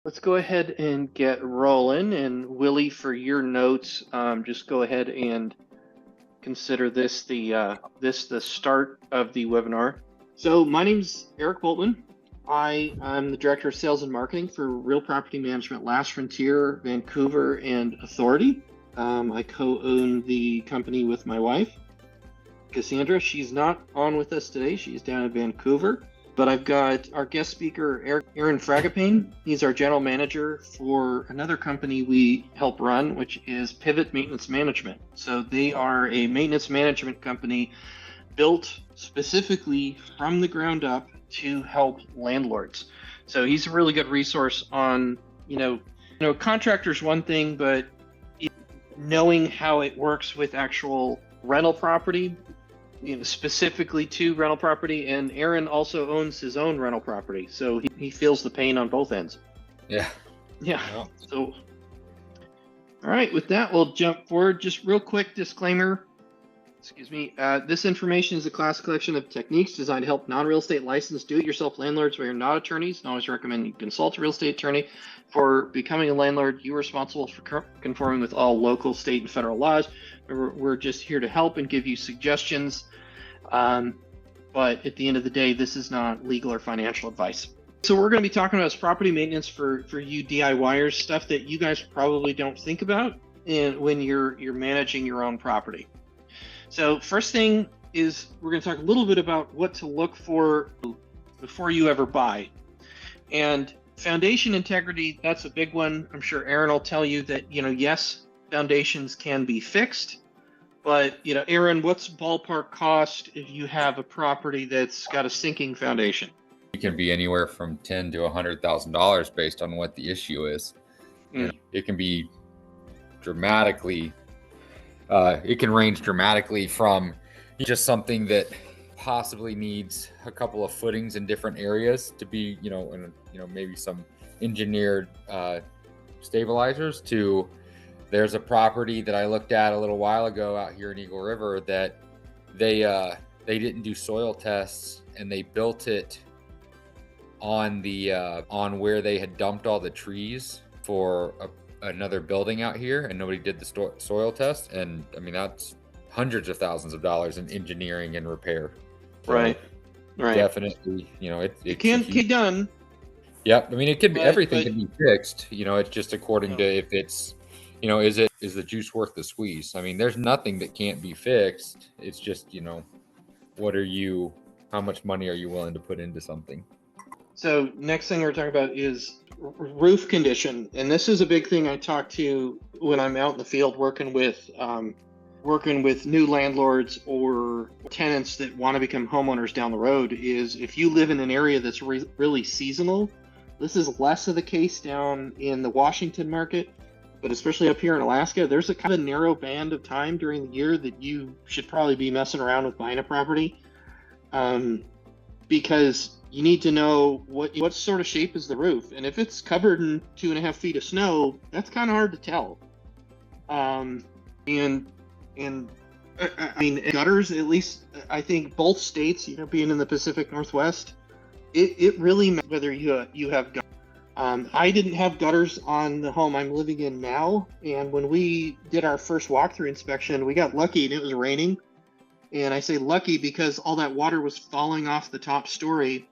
Let's go ahead and get rolling. And Willie, for your notes, just go ahead and consider this the start of the webinar. So my name's Eric Boltman. I'm the Director of Sales and Marketing for Real Property Management, Last Frontier, Vancouver, and Authority. I co-own the company with my wife, Cassandra. She's not on with us today. She's down in Vancouver. But I've got our guest speaker, Aaron Fragapane. He's our general manager for another company we help run, which is Pivot Maintenance Management. So they are a maintenance management company built specifically from the ground up to help landlords. So he's a really good resource on, contractors one thing, but knowing how it works with actual rental property, specifically to rental property. And Aaron also owns his own rental property, so he feels the pain on both ends. Yeah. So all right, with that, we'll jump forward. Just real quick disclaimer, this information is a class collection of techniques designed to help non-real estate licensed do-it-yourself landlords where you're not attorneys. I always recommend you consult a real estate attorney. For becoming a landlord, you are responsible for conforming with all local, state, and federal laws. We're just here to help and give you suggestions. But at the end of the day, this is not legal or financial advice. So we're going to be talking about property maintenance for you DIYers, stuff that you guys probably don't think about when you're managing your own property. So first thing is we're going to talk a little bit about what to look for before you ever buy. And foundation integrity, that's a big one. I'm sure Aaron will tell you that, yes, foundations can be fixed, but, Aaron, what's ballpark cost if you have a property that's got a sinking foundation? It can be anywhere from $10,000 to $100,000 based on what the issue is. It can be dramatically, it can range dramatically from just something that possibly needs a couple of footings in different areas to be, maybe some engineered stabilizers to. There's a property that I looked at a little while ago out here in Eagle River that they didn't do soil tests, and they built it on on where they had dumped all the trees for another building out here, and nobody did the soil test. And I mean, that's hundreds of thousands of dollars in engineering and repair. So right. Definitely, it can be done. Yep. I mean, it could be, everything can be fixed. It's just according to if it's, is the juice worth the squeeze? I mean, there's nothing that can't be fixed. It's just, how much money are you willing to put into something? So next thing we're talking about is roof condition. And this is a big thing I talk to when I'm out in the field working with new landlords or tenants that want to become homeowners down the road. Is if you live in an area that's really seasonal. This is less of the case down in the Washington market, but especially up here in Alaska, there's a kind of narrow band of time during the year that you should probably be messing around with buying a property, because you need to know what sort of shape is the roof. And if it's covered in 2.5 feet of snow, that's kind of hard to tell. And I mean, gutters, at least I think both states, being in the Pacific Northwest, it really matters whether you have gutters. I didn't have gutters on the home I'm living in now, and when we did our first walkthrough inspection, we got lucky and it was raining. And I say lucky because all that water was falling off the top story,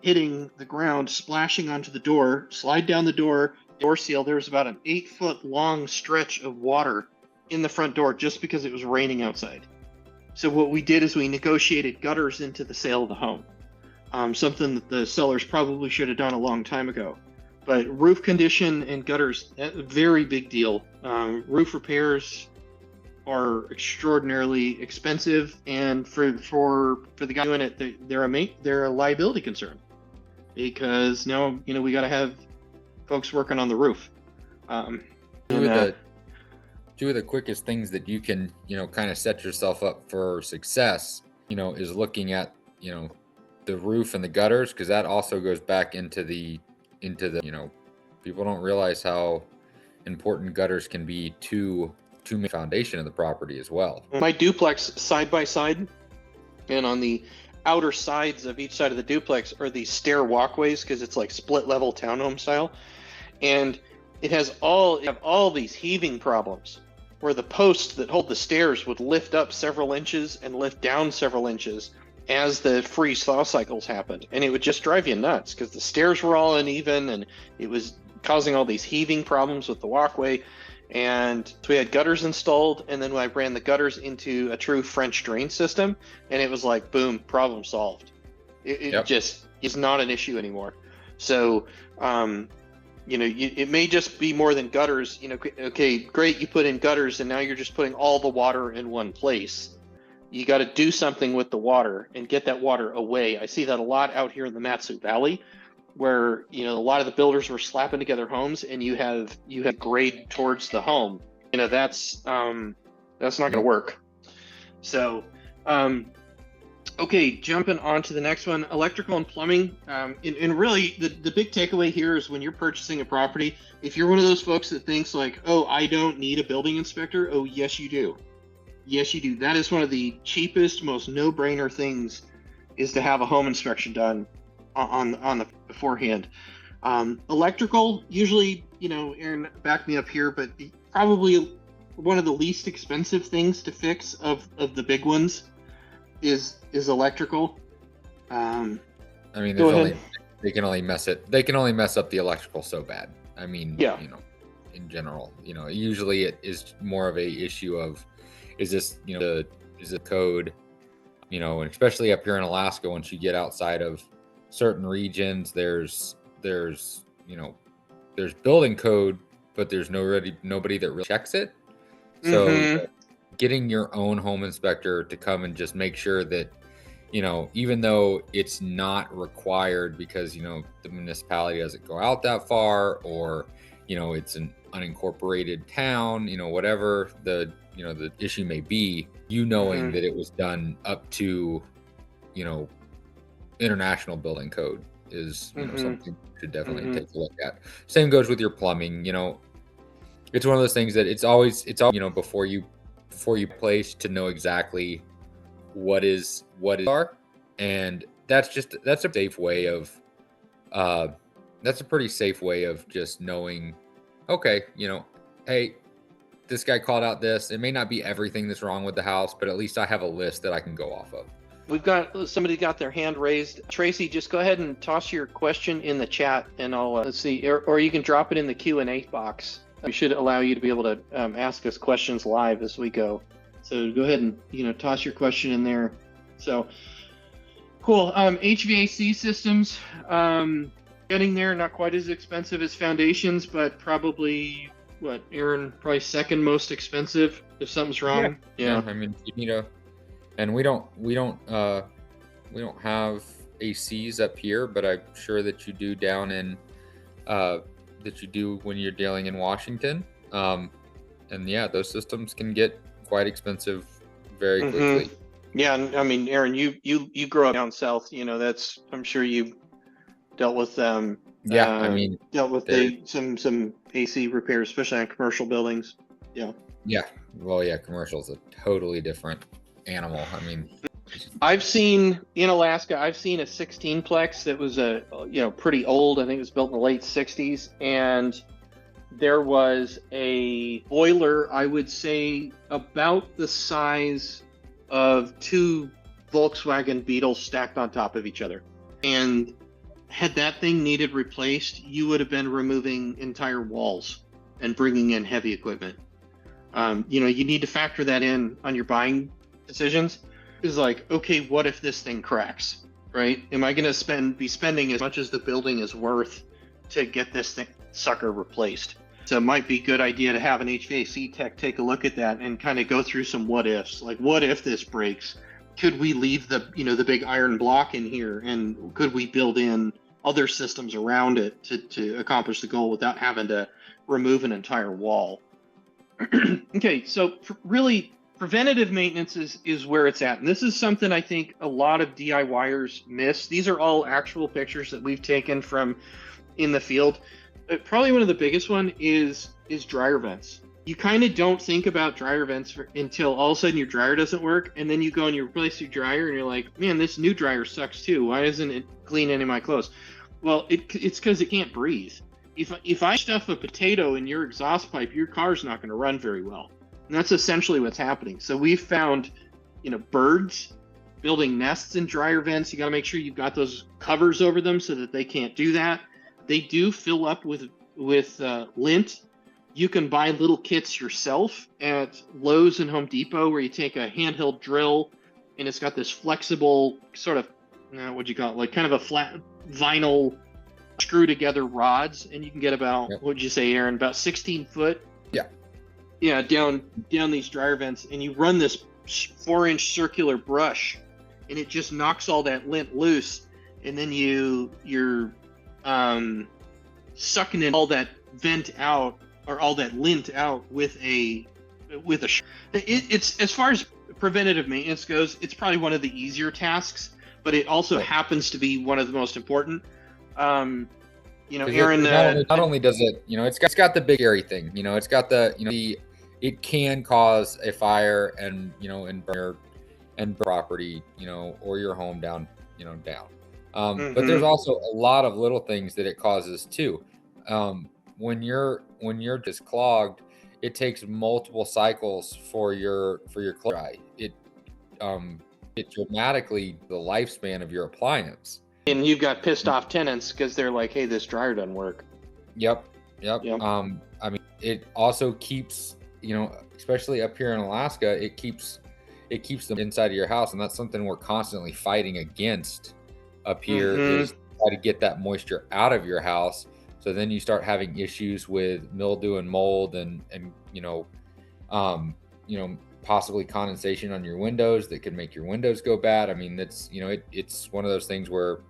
hitting the ground, splashing onto the door, slide down the door seal. There was about an 8-foot long stretch of water in the front door just because it was raining outside. So what we did is we negotiated gutters into the sale of the home. Something that the sellers probably should have done a long time ago. But roof condition and gutters, a very big deal. Roof repairs are extraordinarily expensive, and for the guy doing it, they're a liability concern, because now we got to have folks working on the roof. Two of the quickest things that you can kind of set yourself up for success is looking at the roof and the gutters, because that also goes back into the people don't realize how important gutters can be to the foundation of the property as well. My duplex side by side, and on the outer sides of each side of the duplex are these stair walkways, because it's like split level townhome style. and it have all these heaving problems where the posts that hold the stairs would lift up several inches and lift down several inches as the freeze thaw cycles happened, and it would just drive you nuts because the stairs were all uneven and it was causing all these heaving problems with the walkway. And so we had gutters installed, and then I ran the gutters into a true French drain system, and it was like, boom, problem solved. It just is not an issue anymore. So, it may just be more than gutters. Okay, great, you put in gutters, and now you're just putting all the water in one place. You got to do something with the water and get that water away. I see that a lot out here in the Matsu Valley, where a lot of the builders were slapping together homes, and you have grade towards the home. That's not going to work. So, okay, jumping on to the next one, electrical and plumbing. And really, the big takeaway here is when you're purchasing a property, if you're one of those folks that thinks like, oh, I don't need a building inspector. Oh, yes, you do. Yes, you do. That is one of the cheapest, most no-brainer things, is to have a home inspection done on the beforehand. Electrical, usually, Aaron, back me up here, but probably one of the least expensive things to fix of the big ones is electrical. They can only mess up the electrical so bad. In general, usually it is more of a issue of, is this, is it code, and especially up here in Alaska, once you get outside of certain regions, there's building code, but there's nobody that really checks it. So getting your own home inspector to come and just make sure that, even though it's not required because, the municipality doesn't go out that far, or, it's an unincorporated town, whatever the issue may be, knowing that it was done up to, international building code is something you should definitely take a look at. Same goes with your plumbing. It's one of those things that it's always before you place, to know exactly what are, and that's a safe way of that's a pretty safe way of just knowing, okay, hey, this guy called out this. It may not be everything that's wrong with the house, but at least I have a list that I can go off of. We've got somebody got their hand raised. Tracy, just go ahead and toss your question in the chat, and I'll let's see, or you can drop it in the Q&A box. We should allow you to be able to ask us questions live as we go. So go ahead and toss your question in there. So cool. HVAC systems, getting there, not quite as expensive as foundations, but probably Aaron, probably second most expensive if something's wrong. Yeah. You need and we don't have ACs up here, but I'm sure that you do down in that you do when you're dealing in Washington. And yeah, those systems can get quite expensive very quickly. Yeah, Aaron, you grew up down south. I'm sure you dealt with them. Dealt with some AC repairs, especially on commercial buildings. Yeah. Yeah. Well, yeah, commercial is a totally different animal. I've seen in Alaska, a 16-plex that was pretty old. I think it was built in the late 60s, and there was a boiler, I would say about the size of two Volkswagen Beetles stacked on top of each other. And had that thing needed replaced, you would have been removing entire walls and bringing in heavy equipment. You need to factor that in on your buying decisions. Is like, okay, what if this thing cracks, right? Am I going to be spending as much as the building is worth to get this sucker replaced? So it might be a good idea to have an HVAC tech take a look at that and kind of go through some what ifs. Like, what if this breaks? Could we leave the big iron block in here, and could we build in other systems around it to accomplish the goal without having to remove an entire wall? Okay, so really, preventative maintenance is where it's at. And this is something I think a lot of DIYers miss. These are all actual pictures that we've taken from in the field. Probably one of the biggest one is dryer vents. You kind of don't think about dryer vents until all of a sudden your dryer doesn't work, and then you go and you replace your dryer and you're like, man, this new dryer sucks too. Why doesn't it clean any of my clothes? Well, it's because it can't breathe. if I stuff a potato in your exhaust pipe, your car's not going to run very well. And that's essentially what's happening. So we've found, birds building nests in dryer vents. You got to make sure you've got those covers over them so that they can't do that. They do fill up with lint. You can buy little kits yourself at Lowe's and Home Depot where you take a handheld drill and it's got this flexible sort of, what'd you call it? Like kind of a flat vinyl screw together rods, and you can get about, what'd you say, Aaron, about 16 foot? Yeah, down these dryer vents, and you run this 4-inch circular brush, and it just knocks all that lint loose, and then you're sucking in all that vent out, or all that lint out with a it's, as far as preventative maintenance goes, it's probably one of the easier tasks, but it also happens to be one of the most important. Aaron, not only does it, it's got the big scary thing, it's got it can cause a fire and burn your property, or your home down. But there's also a lot of little things that it causes too. When you're just clogged, it takes multiple cycles for your clothes to dry. It dramatically the lifespan of your appliance. And you've got pissed off tenants because they're like, "Hey, this dryer doesn't work." Yep. It also keeps, especially up here in Alaska, it keeps them inside of your house, and that's something we're constantly fighting against up here, is try to get that moisture out of your house. So then you start having issues with mildew and mold, and possibly condensation on your windows that could make your windows go bad. I mean, that's it's one of those things where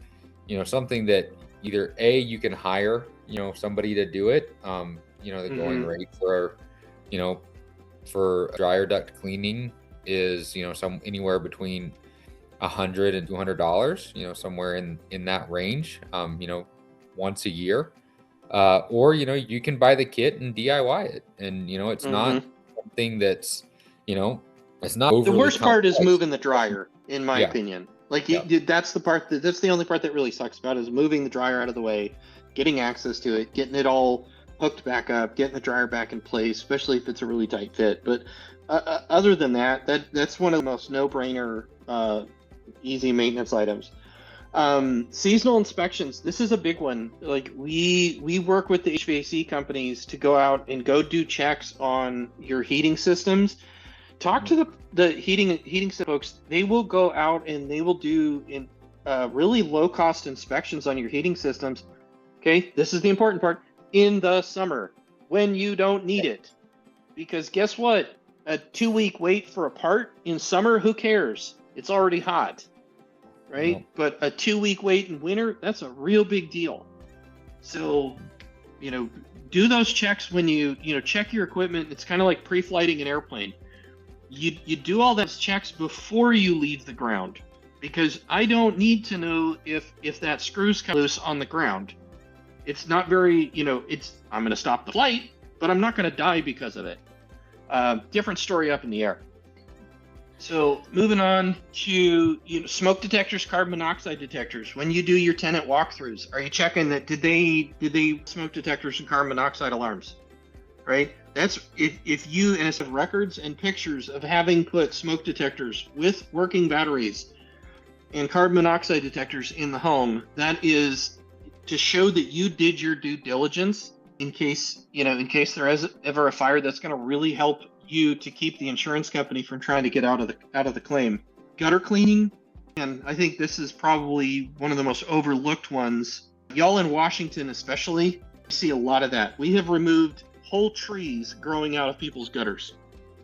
something that either you can hire somebody to do it. The going rate for dryer duct cleaning is anywhere between $100 and $200, somewhere in that range, once a year. Or you can buy the kit and DIY it, and it's not something that's it's not overly the worst part complex. is moving the dryer, in my opinion. Like that's the only part that really sucks about it, is moving the dryer out of the way, getting access to it, getting it all hooked back up, getting the dryer back in place, especially if it's a really tight fit. But other than that's one of the most no-brainer easy maintenance items. Seasonal inspections, this is a big one. Like we work with the HVAC companies to go out and go do checks on your heating systems. Talk to the heating folks. They will go out and they will do really low-cost inspections on your heating systems. Okay, this is the important part. In the summer, when you don't need it. Because guess what? A 2-week wait for a part in summer, who cares? It's already hot, right? Yeah. But a 2-week wait in winter, that's a real big deal. So, do those checks when you check your equipment. It's kind of like pre-flighting an airplane. You do all those checks before you leave the ground, because I don't need to know if that screw's come loose on the ground. It's not very, I'm going to stop the flight, but I'm not going to die because of it. Different story up in the air. So moving on to smoke detectors, carbon monoxide detectors. When you do your tenant walkthroughs, are you checking that did they smoke detectors and carbon monoxide alarms? Right? That's if you have records and pictures of having put smoke detectors with working batteries and carbon monoxide detectors in the home, that is to show that you did your due diligence in case there is ever a fire. That's going to really help you to keep the insurance company from trying to get out of the claim. Gutter cleaning, and I think this is probably one of the most overlooked ones. Y'all in Washington especially see a lot of that. We have removed whole trees growing out of people's gutters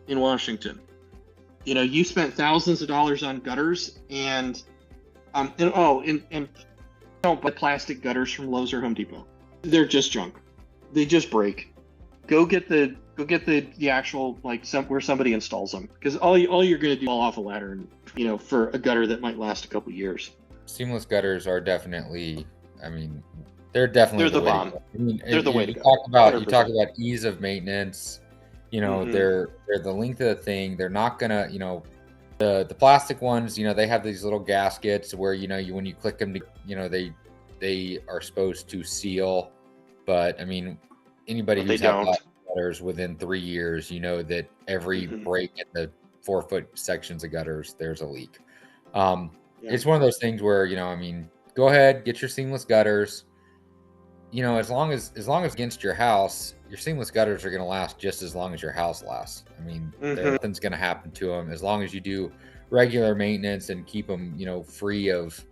in Washington. You spent thousands of dollars on gutters, and don't buy plastic gutters from Lowe's or Home Depot. They're just junk. They just break. Go get the actual where somebody installs them, because all you're going to do is fall off a ladder and for a gutter that might last a couple years. Seamless gutters are definitely, they're definitely the bomb. They're the way to go. You talk about ease of maintenance. They're the length of the thing. They're not gonna the plastic ones, they have these little gaskets where when you click them, they are supposed to seal but I mean, anybody But they who's had don't. gutters within 3 years, you know that every break in the 4-foot sections of gutters, there's a leak. Yeah. It's one of those things where, you know, I mean, go ahead, get your seamless gutters. You know, as long as against your house, your seamless gutters are going to last just as long as your house lasts. I mean, nothing's going to happen to them as long as you do regular maintenance and keep them, you know, free of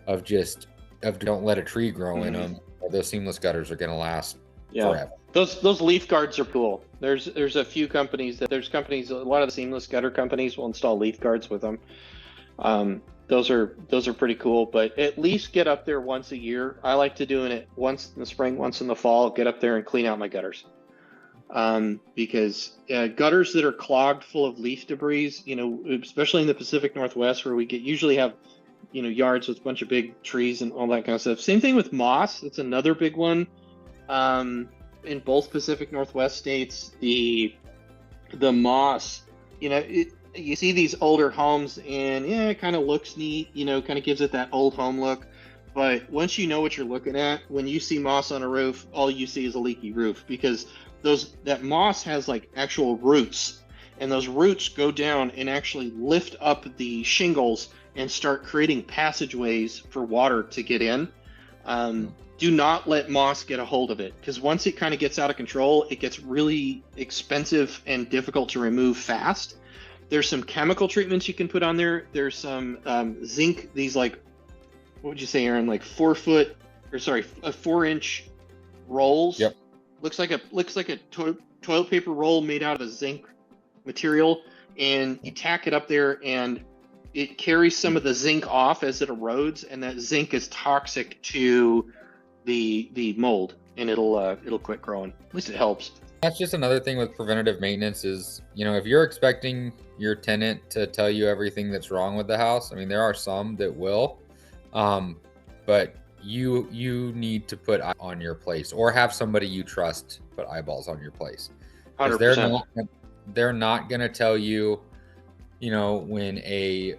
don't let a tree grow in them. Or those seamless gutters are going to last forever. Those leaf guards are cool. There's a few companies a lot of the seamless gutter companies will install leaf guards with them. Those are pretty cool, but at least get up there once a year. I like to doing it once in the spring, once in the fall, get up there and clean out my gutters. Because gutters that are clogged full of leaf debris, you know, especially in the Pacific Northwest where we usually have, you know, yards with a bunch of big trees and all that kind of stuff. Same thing with moss. That's another big one. In both Pacific Northwest states, the moss, you know, you see these older homes and it kind of looks neat, you know, kind of gives it that old home look. But once you know what you're looking at, when you see moss on a roof, all you see is a leaky roof, because that moss has like actual roots, and those roots go down and actually lift up the shingles and start creating passageways for water to get in. Do not let moss get a hold of it, because once it kind of gets out of control, it gets really expensive and difficult to remove fast. There's some chemical treatments you can put on there. There's some zinc, these like, what would you say, Aaron, like 4-inch rolls. Yep. Looks like a toilet paper roll made out of a zinc material, and you tack it up there and it carries some of the zinc off as it erodes, and that zinc is toxic to the mold, and it'll quit growing. At least it helps. That's just another thing with preventative maintenance is, you know, if you're expecting your tenant to tell you everything that's wrong with the house, I mean, there are some that will, but you need to put on your place, or have somebody you trust put eyeballs on your place. 100%. They're not going to tell you, you know, when a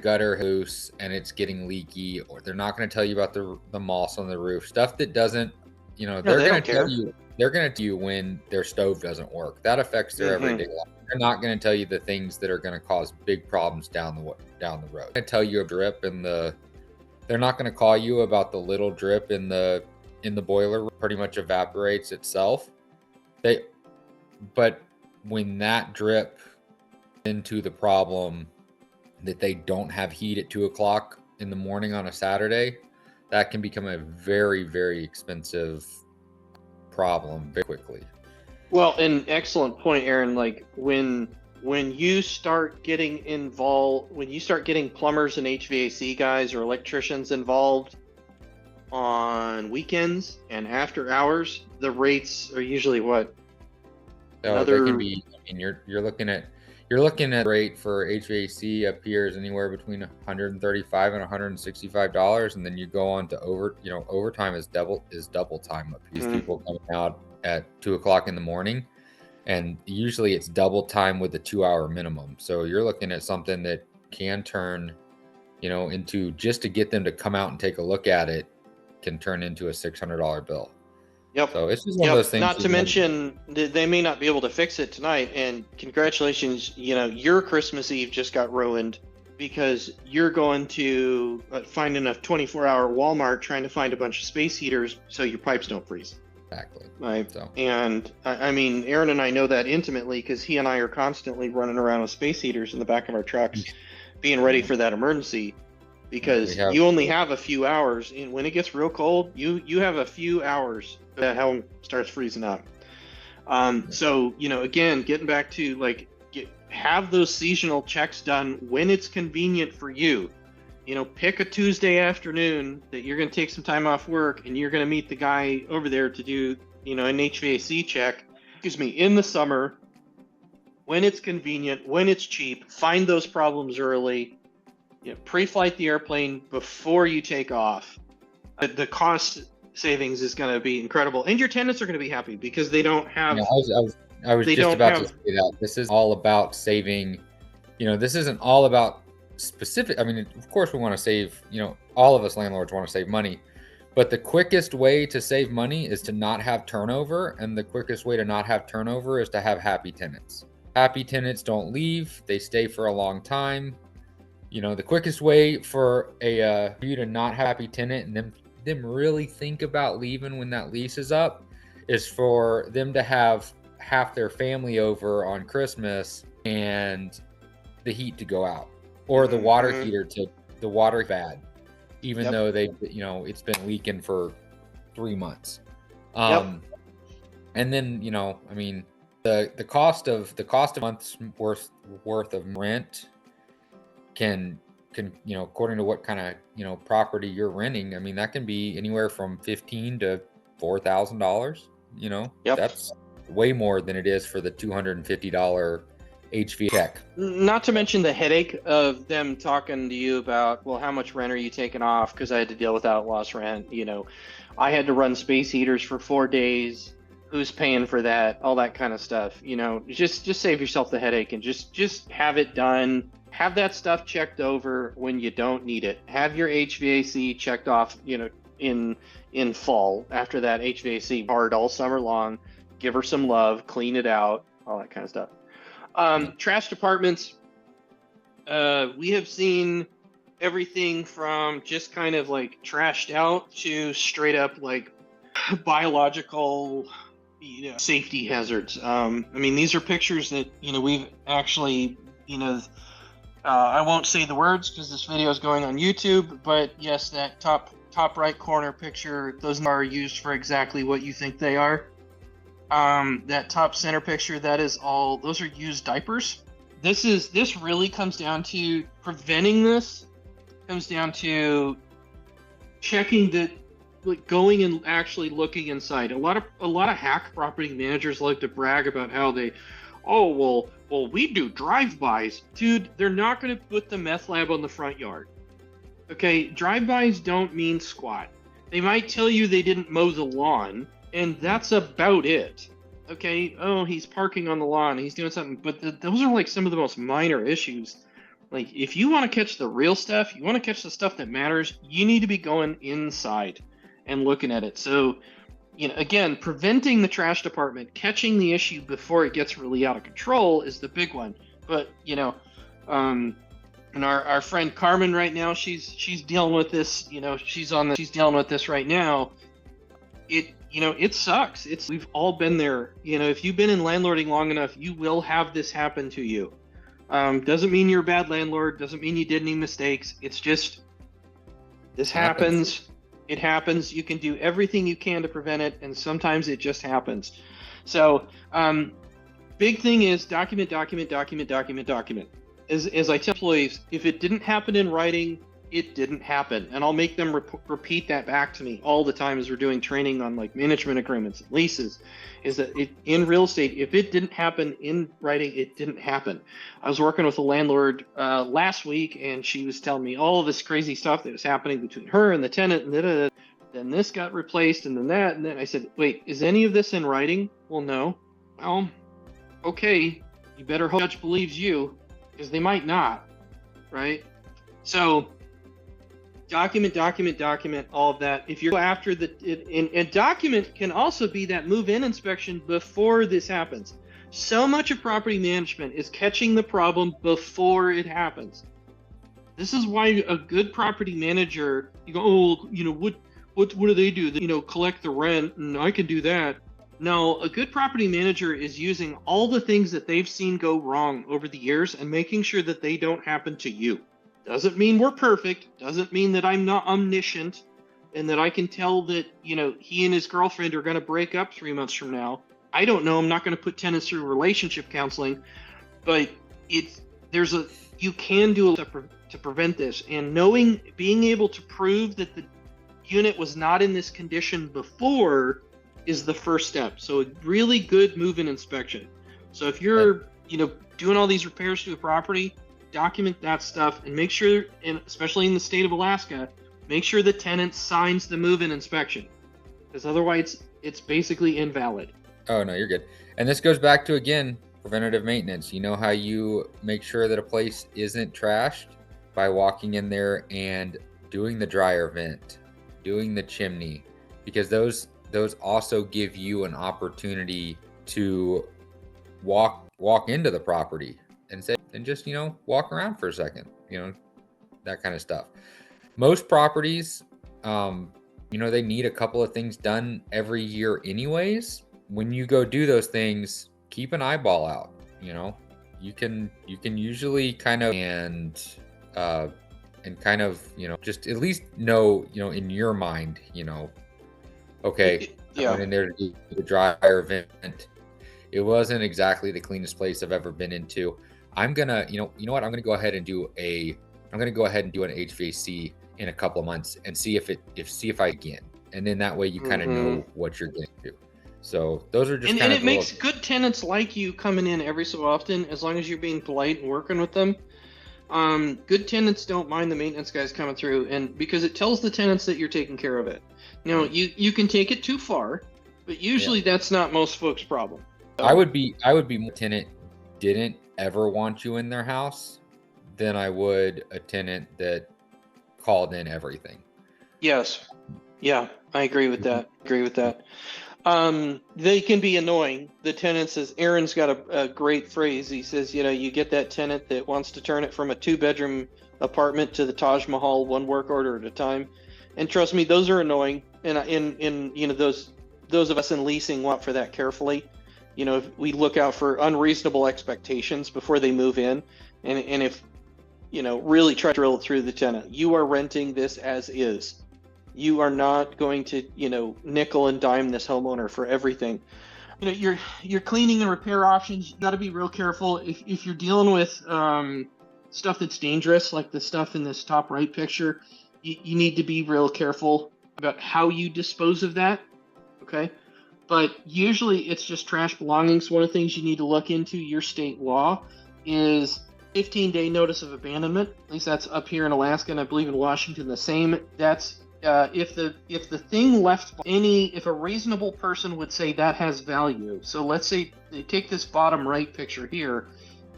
gutter loose and it's getting leaky, or they're not going to tell you about the moss on the roof, stuff that doesn't, you know, they're going to tell you. They're going to tell you when their stove doesn't work. That affects their everyday life. They're not going to tell you the things that are going to cause big problems down the road. They're going to tell you a drip in the. They're not going to call you about the little drip in the boiler. Pretty much evaporates itself. But when that drip into the problem that they don't have heat at 2:00 in the morning on a Saturday, that can become a very, very expensive problem very quickly. Well, an excellent point, Aaron. Like when you start getting involved, when you start getting plumbers and HVAC guys or electricians involved on weekends and after hours, the rates are usually what? They can be. I mean, you're looking at rate for HVAC up here is anywhere between $135 and $165, and then you go on to overtime is double time up here. These people coming out at 2:00 in the morning, and usually it's double time with a 2-hour minimum. So you're looking at something that can turn, you know, into, just to get them to come out and take a look at it, can turn into a $600 bill. Yep. So it's just one of those things. Not to mention, they may not be able to fix it tonight. And congratulations, you know, your Christmas Eve just got ruined because you're going to find a 24-hour Walmart trying to find a bunch of space heaters so your pipes don't freeze. Exactly. Right. So. And I mean, Aaron and I know that intimately because he and I are constantly running around with space heaters in the back of our trucks, being ready for that emergency. Because you only have a few hours, and when it gets real cold, you have a few hours that home starts freezing up. So, you know, again, getting back to have those seasonal checks done when it's convenient for you. You know, pick a Tuesday afternoon that you're going to take some time off work, and you're going to meet the guy over there to do, you know, an HVAC check. In the summer, when it's convenient, when it's cheap. Find those problems early. You know, pre-flight the airplane before you take off. The cost savings is going to be incredible, and your tenants are going to be happy because they don't have. Yeah, I was just about to say that this is all about saving. You know, this isn't all about specific. I mean, of course, we want to save. You know, all of us landlords want to save money, But the quickest way to save money is to not have turnover. And the quickest way to not have turnover is to have happy tenants. Happy tenants don't leave. They stay for a long time. You know, the quickest way for you to not have a happy tenant and them really think about leaving when that lease is up is for them to have half their family over on Christmas and the heat to go out, or the water heater the water bad, even though it's been leaking for 3 months. And then, I mean, the cost of a month's worth of rent can according to what kind of property you're renting, I mean, that can be anywhere from $15,000 to $4,000. That's way more than it is for the $250 HVAC check. Not to mention the headache of them talking to you about, well, how much rent are you taking off? Because I had to deal with outlost rent. I had to run space heaters for 4 days. Who's paying for that? All that kind of stuff. Just save yourself the headache and just have it done. Have that stuff checked over when you don't need it. Have your HVAC checked off, in fall after that HVAC hard all summer long. Give her some love, clean it out, all that kind of stuff. Trash departments, we have seen everything from just kind of like trashed out to straight up like biological safety hazards. I mean, these are pictures that we've actually I won't say the words because this video is going on YouTube, but yes, that top right corner picture, those are used for exactly what you think they are. That top center picture, those are used diapers. This really comes down to preventing this, comes down to checking that, like going and actually looking inside. A lot of hack property managers like to brag about how they, we do drive-bys. Dude, they're not going to put the meth lab on the front yard. Okay, drive-bys don't mean squat. They might tell you they didn't mow the lawn, and that's about it. Okay, he's parking on the lawn, he's doing something, but those are like some of the most minor issues. Like, if you want to catch the real stuff, you want to catch the stuff that matters, you need to be going inside and looking at it. So, again, preventing the trash department, catching the issue before it gets really out of control is the big one. But, and our friend Carmen right now, she's dealing with this, she's dealing with this right now. It sucks. We've all been there. If you've been in landlording long enough, you will have this happen to you. Doesn't mean you're a bad landlord, doesn't mean you did any mistakes. It's just, this happens. It happens. You can do everything you can to prevent it, and sometimes it just happens. So, big thing is document. As I tell employees, if it didn't happen in writing, it didn't happen. And I'll make them repeat that back to me all the time as we're doing training on like management agreements, leases, is that in real estate, if it didn't happen in writing, it didn't happen. I was working with a landlord last week, and she was telling me all of this crazy stuff that was happening between her and the tenant, and then this got replaced, and then that, and then I said, wait, is any of this in writing? Well, no. Well, okay, you better hope the judge believes you, because they might not, right? So document, all of that. If you're after and document can also be that move-in inspection before this happens. So much of property management is catching the problem before it happens. This is why a good property manager, you go, what do they do? Collect the rent, and I can do that. No, a good property manager is using all the things that they've seen go wrong over the years and making sure that they don't happen to you. Doesn't mean we're perfect, doesn't mean that I'm not omniscient and that I can tell that, he and his girlfriend are going to break up 3 months from now. I don't know. I'm not going to put tenants through relationship counseling, but you can do a lot to prevent this. And being able to prove that the unit was not in this condition before is the first step. So a really good move-in inspection. So if you're, doing all these repairs to a property, document that stuff and make sure, and especially in the state of Alaska, make sure the tenant signs the move-in inspection, because otherwise it's basically invalid. Oh, no, you're good. And this goes back to, again, preventative maintenance. You know how you make sure that a place isn't trashed? By walking in there and doing the dryer vent, doing the chimney, because those also give you an opportunity to walk into the property and say, and just, walk around for a second, that kind of stuff. Most properties, they need a couple of things done every year anyways. When you go do those things, keep an eyeball out. You can usually kind of just at least know, in your mind, okay, I went in there to do the dryer vent. It wasn't exactly the cleanest place I've ever been into. I'm gonna, I'm gonna go ahead and do an HVAC in a couple of months and see if I can. And then that way you kind of know what you're getting to. So those are just and it makes good tenants like you coming in every so often, as long as you're being polite and working with them. Good tenants don't mind the maintenance guys coming through, and because it tells the tenants that you're taking care of it. Now, you can take it too far, but usually that's not most folks' problem. So, I would be more tenant didn't ever want you in their house than I would a tenant that called in everything. Yes. Yeah, I agree with that. They can be annoying. The tenant says, Aaron's got a great phrase. He says, you get that tenant that wants to turn it from a 2-bedroom apartment to the Taj Mahal, one work order at a time. And trust me, those are annoying. And those of us in leasing want for that carefully. If we look out for unreasonable expectations before they move in, and if, really try to drill it through the tenant. You are renting this as is. You are not going to, nickel and dime this homeowner for everything. Your cleaning and repair options, you got to be real careful. If you're dealing with stuff that's dangerous, like the stuff in this top right picture, you need to be real careful about how you dispose of that, okay? But usually it's just trash belongings. One of the things you need to look into, your state law, is 15-day notice of abandonment. At least that's up here in Alaska, and I believe in Washington the same. That's if the thing left if a reasonable person would say that has value. So let's say they take this bottom right picture here.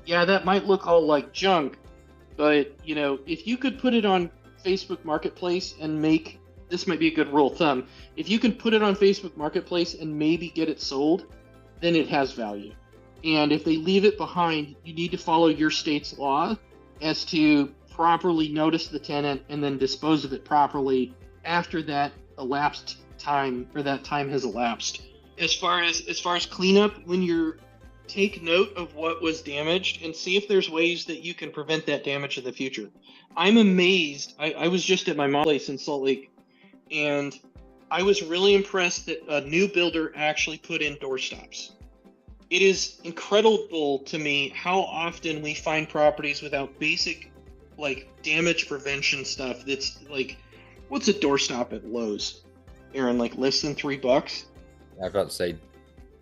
Yeah, that might look all like junk, but if you could put it on Facebook Marketplace and this might be a good rule of thumb. If you can put it on Facebook Marketplace and maybe get it sold, then it has value. And if they leave it behind, you need to follow your state's law as to properly notice the tenant and then dispose of it properly after that elapsed time, or that time has elapsed. As far as cleanup, when you're take note of what was damaged and see if there's ways that you can prevent that damage in the future. I'm amazed. I was just at my mom's place in Salt Lake, and I was really impressed that a new builder actually put in doorstops. It is incredible to me how often we find properties without basic, damage prevention stuff. That's what's a doorstop at Lowe's, Aaron? Less than $3? I was about to say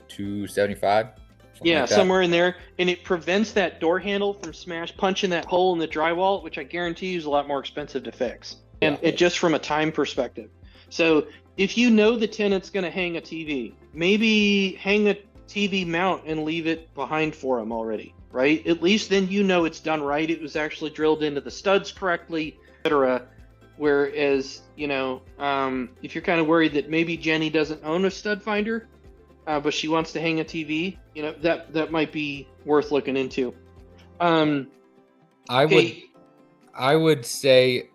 $2.75. Yeah, somewhere in there, and it prevents that door handle from punching that hole in the drywall, which I guarantee you is a lot more expensive to fix. And it just from a time perspective. So if you know the tenant's going to hang a TV, maybe hang a TV mount and leave it behind for them already, right? At least then it's done right. It was actually drilled into the studs correctly, etc. Whereas, if you're kind of worried that maybe Jenny doesn't own a stud finder, but she wants to hang a TV, that might be worth looking into. I would say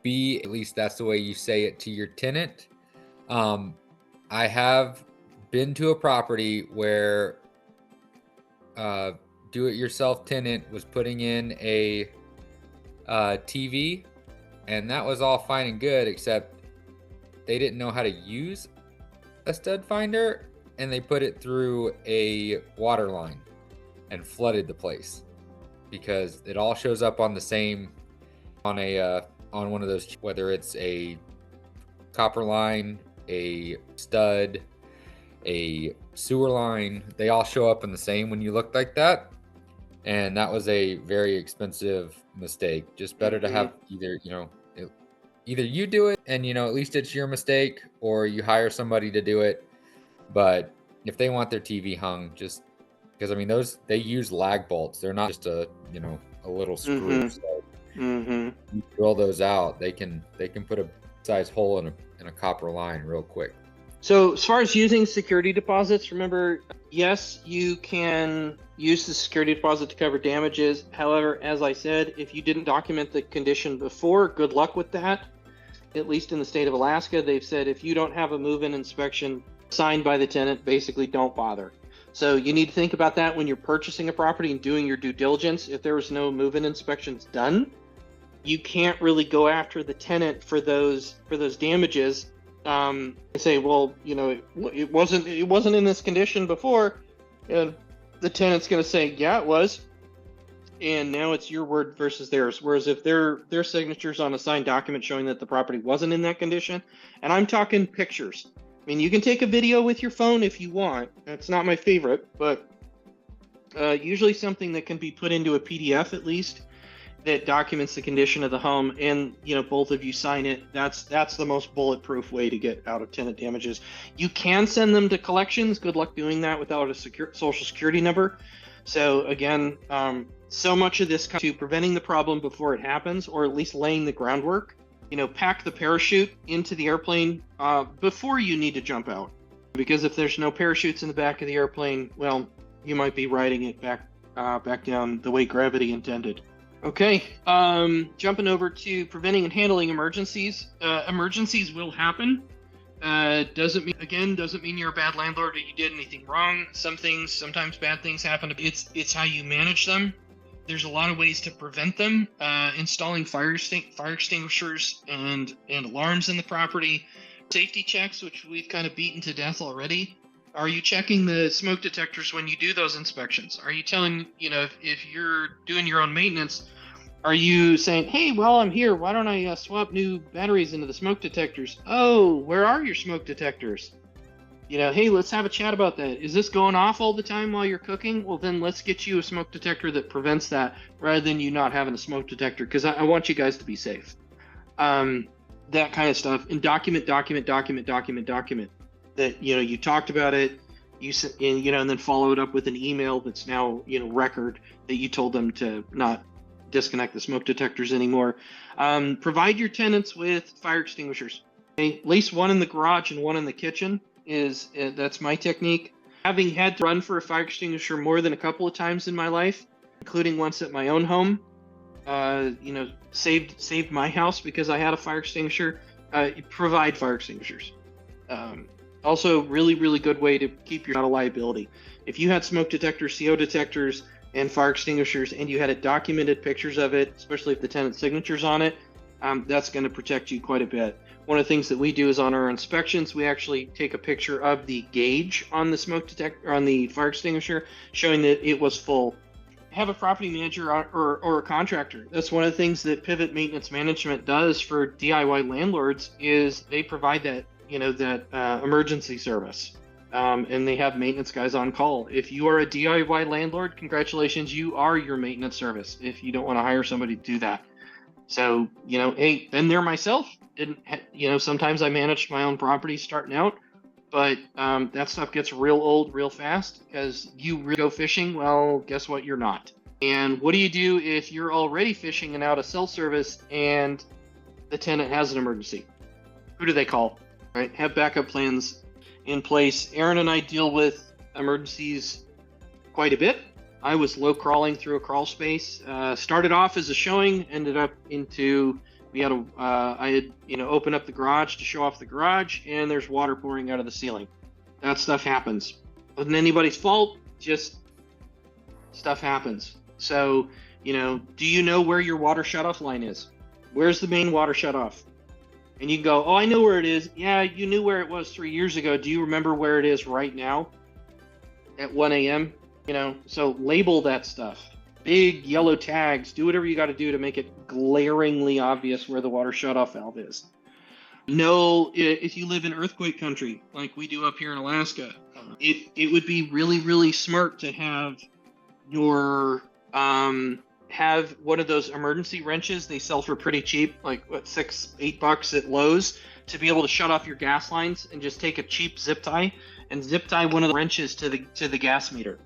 at least that's the way you say it to your tenant. I have been to a property where do-it-yourself tenant was putting in a TV, and that was all fine and good, except they didn't know how to use a stud finder, and they put it through a water line and flooded the place, because it all shows up on on one of those, whether it's a copper line, a stud, a sewer line, they all show up in the same when you look like that. And that was a very expensive mistake. Just better to have either you do it and at least it's your mistake, or you hire somebody to do it. But if they want their TV hung, just because they use lag bolts, they're not just a little screw. So you drill those out, they can put a size hole in a copper line real quick. So as far as using security deposits, remember, yes, you can use the security deposit to cover damages. However, as I said, if you didn't document the condition before, good luck with that. At least in the state of Alaska, they've said if you don't have a move-in inspection signed by the tenant, basically don't bother. So you need to think about that when you're purchasing a property and doing your due diligence. If there was no move-in inspections done, you can't really go after the tenant for those damages. And say, well, you know, it wasn't in this condition before, and the tenant's going to say, yeah, it was, and now it's your word versus theirs. Whereas if their signatures on a signed document showing that the property wasn't in that condition, and I'm talking pictures. I mean, you can take a video with your phone if you want. That's not my favorite, but usually something that can be put into a PDF at least, that documents the condition of the home, and you know, both of you sign it. That's the most bulletproof way to get out of tenant damages. You can send them to collections. Good luck doing that without a social security number. So again, so much of this comes to preventing the problem before it happens, or at least laying the groundwork. You know, pack the parachute into the airplane before you need to jump out, because if there's no parachutes in the back of the airplane, well, you might be riding it back down the way gravity intended. Okay, jumping over to preventing and handling emergencies. Emergencies will happen. Doesn't mean you're a bad landlord or you did anything wrong. Sometimes bad things happen. It's how you manage them. There's a lot of ways to prevent them. Installing fire extinguishers and alarms in the property. Safety checks, which we've kind of beaten to death already. Are you checking the smoke detectors when you do those inspections? Are you telling, you know, if you're doing your own maintenance, are you saying, hey, while I'm here, why don't I swap new batteries into the smoke detectors? Oh, where are your smoke detectors? You know, hey, let's have a chat about that. Is this going off all the time while you're cooking? Well, then let's get you a smoke detector that prevents that, rather than you not having a smoke detector, because I want you guys to be safe. That kind of stuff. And document. That, you know, you talked about it, and then follow it up with an email that's now, you know, record that you told them to not disconnect the smoke detectors anymore. Provide your tenants with fire extinguishers. Okay? At least one in the garage and one in the kitchen that's my technique. Having had to run for a fire extinguisher more than a couple of times in my life, including once at my own home, you know, saved my house because I had a fire extinguisher. Provide fire extinguishers. Also, really, really good way to keep your out of liability. If you had smoke detectors, CO detectors, and fire extinguishers, and you had documented pictures of it, especially if the tenant signature's on it, that's going to protect you quite a bit. One of the things that we do is on our inspections, we actually take a picture of the gauge on the smoke detector, on the fire extinguisher, showing that it was full. Have a property manager or a contractor. That's one of the things that Pivot Maintenance Management does for DIY landlords, is they provide that, you know, that emergency service. And they have maintenance guys on call. If you are a DIY landlord, congratulations, you are your maintenance service, if you don't want to hire somebody to do that. So, you know, hey, been there myself. You know, sometimes I managed my own property starting out, but that stuff gets real old real fast, because you really go fishing, well, guess what, you're not. And what do you do if you're already fishing and out of cell service and the tenant has an emergency? Who do they call? Right? Have backup plans in place. Aaron and I deal with emergencies quite a bit. I was low crawling through a crawl space. Started off as a showing, ended up into I had, you know, opened up the garage to show off the garage, and there's water pouring out of the ceiling. That stuff happens. Wasn't anybody's fault, just stuff happens. So, you know, do you know where your water shutoff line is? Where's the main water shutoff? And you go, oh, I know where it is. Yeah, you knew where it was 3 years ago. Do you remember where it is right now at 1 a.m.? You know, so label that stuff. Big yellow tags. Do whatever you got to do to make it glaringly obvious where the water shutoff valve is. No, if you live in earthquake country like we do up here in Alaska, it would be really, really smart to have your have one of those emergency wrenches. They sell for pretty cheap, like what, $6-8 at Lowe's, to be able to shut off your gas lines, and just take a cheap zip tie and zip tie one of the wrenches to the gas meter.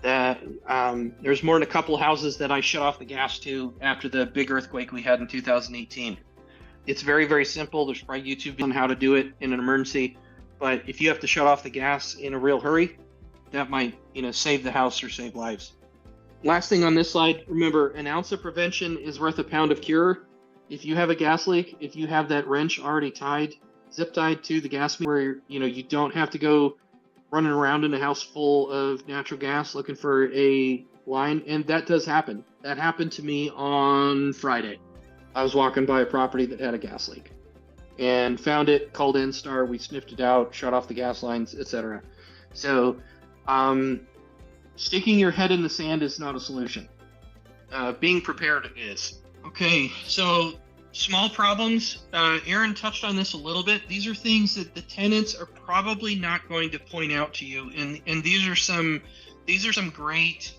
There's more than a couple houses that I shut off the gas to after the big earthquake we had in 2018. It's very, very simple. There's probably YouTube on how to do it in an emergency. But if you have to shut off the gas in a real hurry, that might, save the house or save lives. Last thing on this slide, remember, an ounce of prevention is worth a pound of cure. If you have a gas leak, if you have that wrench already zip tied to the gas meter, where you don't have to go running around in a house full of natural gas looking for a line, and that does happen. That happened to me on Friday. I was walking by a property that had a gas leak and found it, called N-Star, we sniffed it out, shut off the gas lines, etc. So sticking your head in the sand is not a solution. Being prepared is. Okay, so small problems. Aaron touched on this a little bit. These are things that the tenants are probably not going to point out to you, and these are some great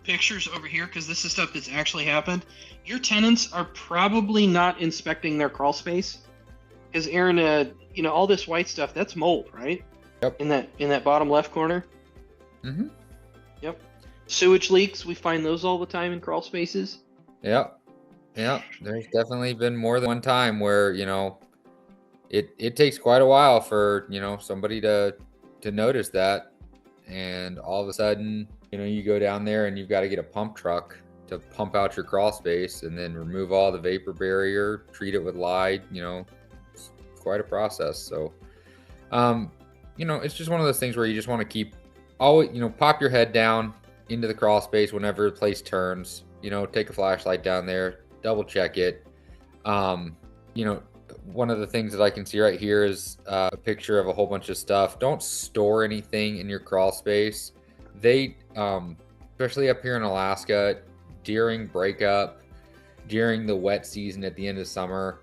pictures over here, because this is stuff that's actually happened. Your tenants are probably not inspecting their crawl space, because Aaron, all this white stuff, that's mold, right? Yep. In that bottom left corner. Mm-hmm. Yep. Sewage leaks, we find those all the time in crawl spaces. Yep. There's definitely been more than one time where it takes quite a while for somebody to notice that, and all of a sudden you go down there and you've got to get a pump truck to pump out your crawl space and then remove all the vapor barrier, treat it with lye. It's quite a process. So it's just one of those things where you just want to keep always pop your head down into the crawl space whenever the place turns. Take a flashlight down there, double check it. One of the things that I can see right here is a picture of a whole bunch of stuff. Don't store anything in your crawl space. They, especially up here in Alaska, during breakup, during the wet season at the end of summer,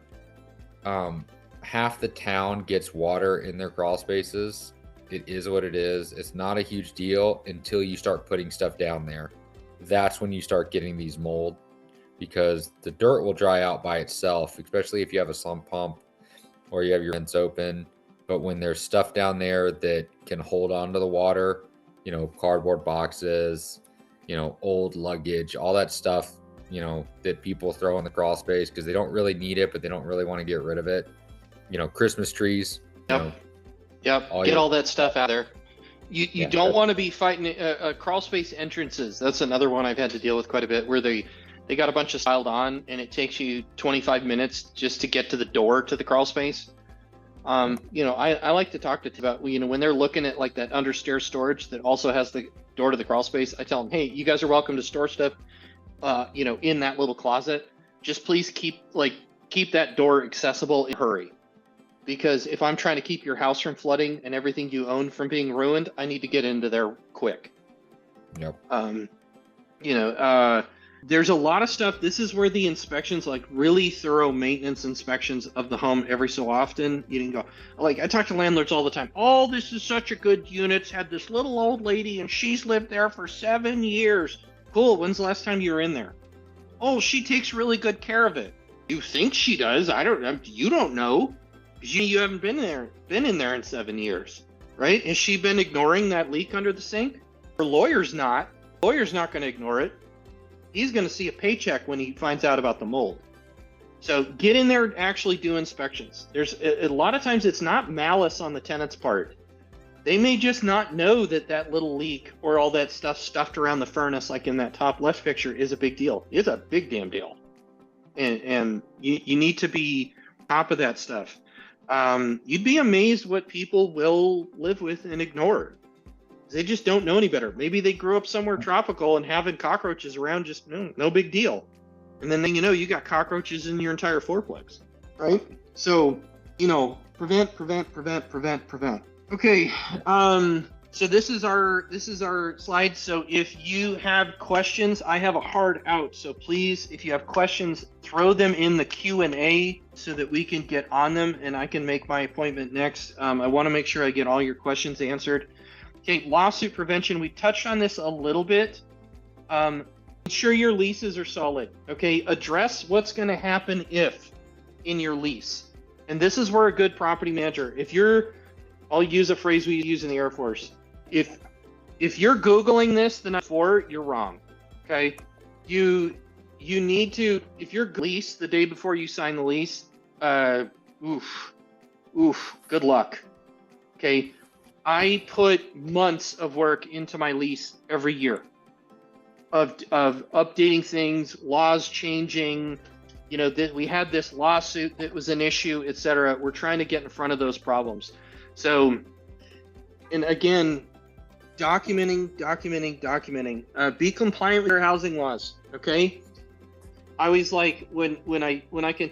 half the town gets water in their crawl spaces. It is what it is. It's not a huge deal until you start putting stuff down there. That's when you start getting these mold, because the dirt will dry out by itself, especially if you have a sump pump or you have your vents open. But when there's stuff down there that can hold on to the water, cardboard boxes, old luggage, all that stuff, that people throw in the crawl space because they don't really need it, but they don't really want to get rid of it. Christmas trees. Yep. Get all that stuff out there. You don't want to be fighting crawl space entrances. That's another one I've had to deal with quite a bit, where they got a bunch of piled on and it takes you 25 minutes just to get to the door to the crawl space. I like to talk to about, when they're looking at like that understairs storage that also has the door to the crawl space, I tell them, hey, you guys are welcome to store stuff, in that little closet. Just please keep that door accessible in a hurry. Because if I'm trying to keep your house from flooding and everything you own from being ruined, I need to get into there quick. Yep. There's a lot of stuff. This is where the inspections, like really thorough maintenance inspections of the home every so often, you can go, like I talk to landlords all the time. Oh, this is such a good unit. It's had this little old lady and she's lived there for 7 years. Cool. When's the last time you were in there? Oh, she takes really good care of it. You think she does. You don't know. You haven't been in there in 7 years, right? Has she been ignoring that leak under the sink? Her lawyer's not. Lawyer's not going to ignore it. He's going to see a paycheck when he finds out about the mold. So get in there and actually do inspections. There's a lot of times it's not malice on the tenant's part. They may just not know that little leak or all that stuff stuffed around the furnace, like in that top left picture, is a big deal. It's a big damn deal. And you need to be top of that stuff. You'd be amazed what people will live with and ignore. They just don't know any better. Maybe they grew up somewhere tropical and having cockroaches around, just no big deal. And then you got cockroaches in your entire fourplex, right? So, prevent. Okay. So this is our slide. So if you have questions, I have a hard out. So please, if you have questions, throw them in the Q&A so that we can get on them and I can make my appointment next. I want to make sure I get all your questions answered. Okay, lawsuit prevention. We touched on this a little bit. Ensure your leases are solid. Okay, address what's going to happen if in your lease. And this is where a good property manager, I'll use a phrase we use in the Air Force. If you're Googling this the night before, you're wrong. Okay, you you need to, if you're lease the day before you sign the lease, good luck. Okay. I put months of work into my lease every year of updating things, laws changing, that we had this lawsuit that was an issue, etc. We're trying to get in front of those problems. So, and again, documenting. Be compliant with your housing laws. Okay. I always like when I can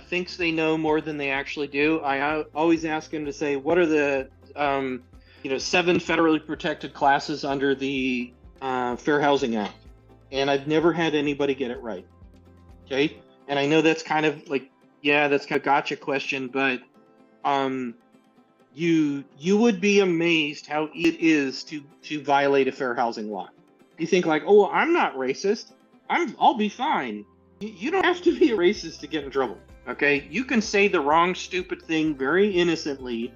thinks they know more than they actually do. I always ask them to say, what are the 7 federally protected classes under the Fair Housing Act? And I've never had anybody get it right. Okay. And I know that's kind of like, that's kind of gotcha question, but you would be amazed how it is to violate a fair housing law. You think like, oh, I'm not racist. I'll be fine. You don't have to be a racist to get in trouble. Okay. You can say the wrong, stupid thing very innocently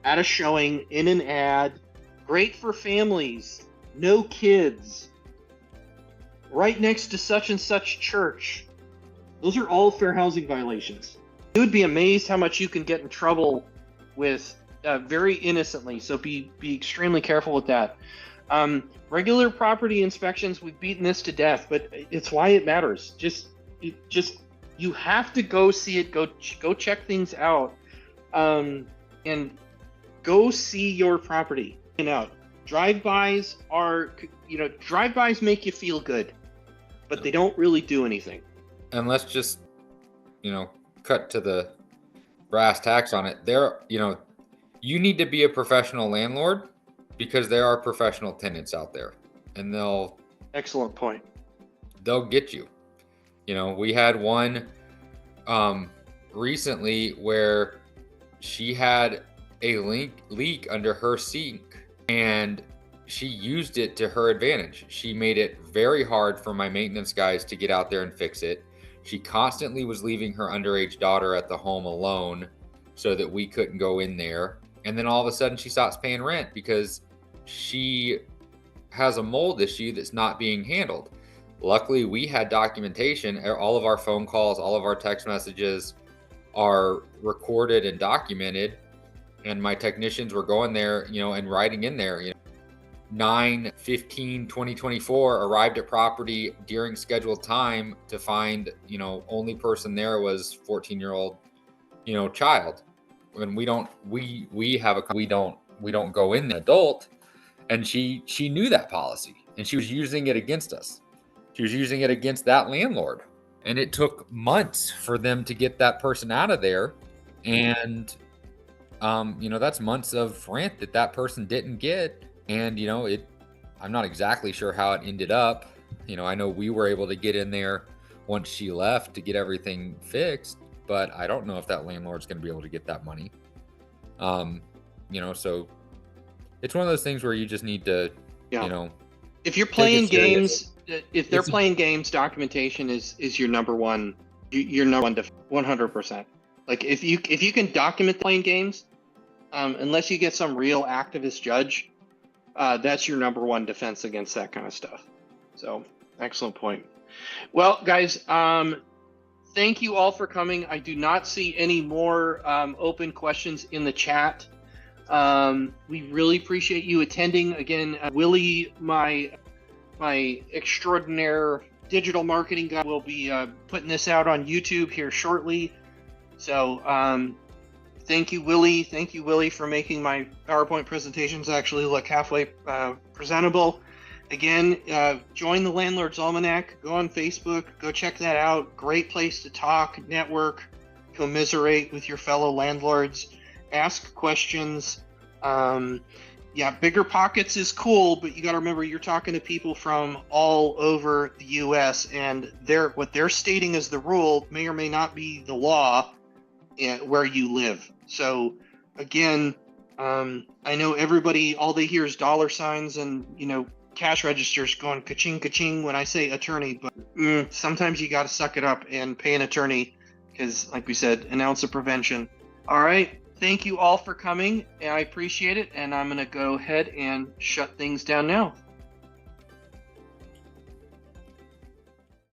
at a showing, in an ad, great for families, no kids, right next to such and such church. Those are all fair housing violations. You would be amazed how much you can get in trouble with very innocently. So be extremely careful with that. Regular property inspections, we've beaten this to death, but it's why it matters. You have to go see it, go check things out, and go see your property. Drive-bys make you feel good, but they don't really do anything. And let's just, cut to the brass tacks on it. You need to be a professional landlord because there are professional tenants out there, and Excellent point. They'll get you. We had one recently where she had a leak under her sink, and she used it to her advantage. She made it very hard for my maintenance guys to get out there and fix it. She constantly was leaving her underage daughter at the home alone so that we couldn't go in there. And then all of a sudden she stops paying rent because she has a mold issue that's not being handled. Luckily, we had documentation. All of our phone calls, all of our text messages are recorded and documented. And my technicians were going there, and writing in there, 9/15/2024 arrived at property during scheduled time to find, only person there was 14-year-old, child. And we don't go in the adult. And she knew that policy, and she was using it against us. She was using it against that landlord. And it took months for them to get that person out of there. And that's months of rent that person didn't get. And, I'm not exactly sure how it ended up. I know we were able to get in there once she left to get everything fixed, but I don't know if that landlord's going to be able to get that money. So it's one of those things where you just need to, if you're playing games, if they're playing games, documentation is your number one, 100%. Like if you can document playing games, unless you get some real activist judge, that's your number one defense against that kind of stuff. So excellent point. Well, guys, thank you all for coming. I do not see any more open questions in the chat. We really appreciate you attending. Again, Willie, my extraordinaire digital marketing guy, will be putting this out on YouTube here shortly. So thank you, Willie. Thank you, Willie, for making my PowerPoint presentations actually look halfway presentable. Again, join the Landlords Almanac. Go on Facebook. Go check that out. Great place to talk, network, commiserate with your fellow landlords, ask questions. Bigger pockets is cool, but you got to remember you're talking to people from all over the U.S. and what they're stating as the rule may or may not be the law where you live. So again, I know everybody, all they hear is dollar signs and cash registers going ka-ching ka-ching when I say attorney, but sometimes you got to suck it up and pay an attorney because, like we said, an ounce of prevention. All right. Thank you all for coming. I appreciate it. And I'm going to go ahead and shut things down now.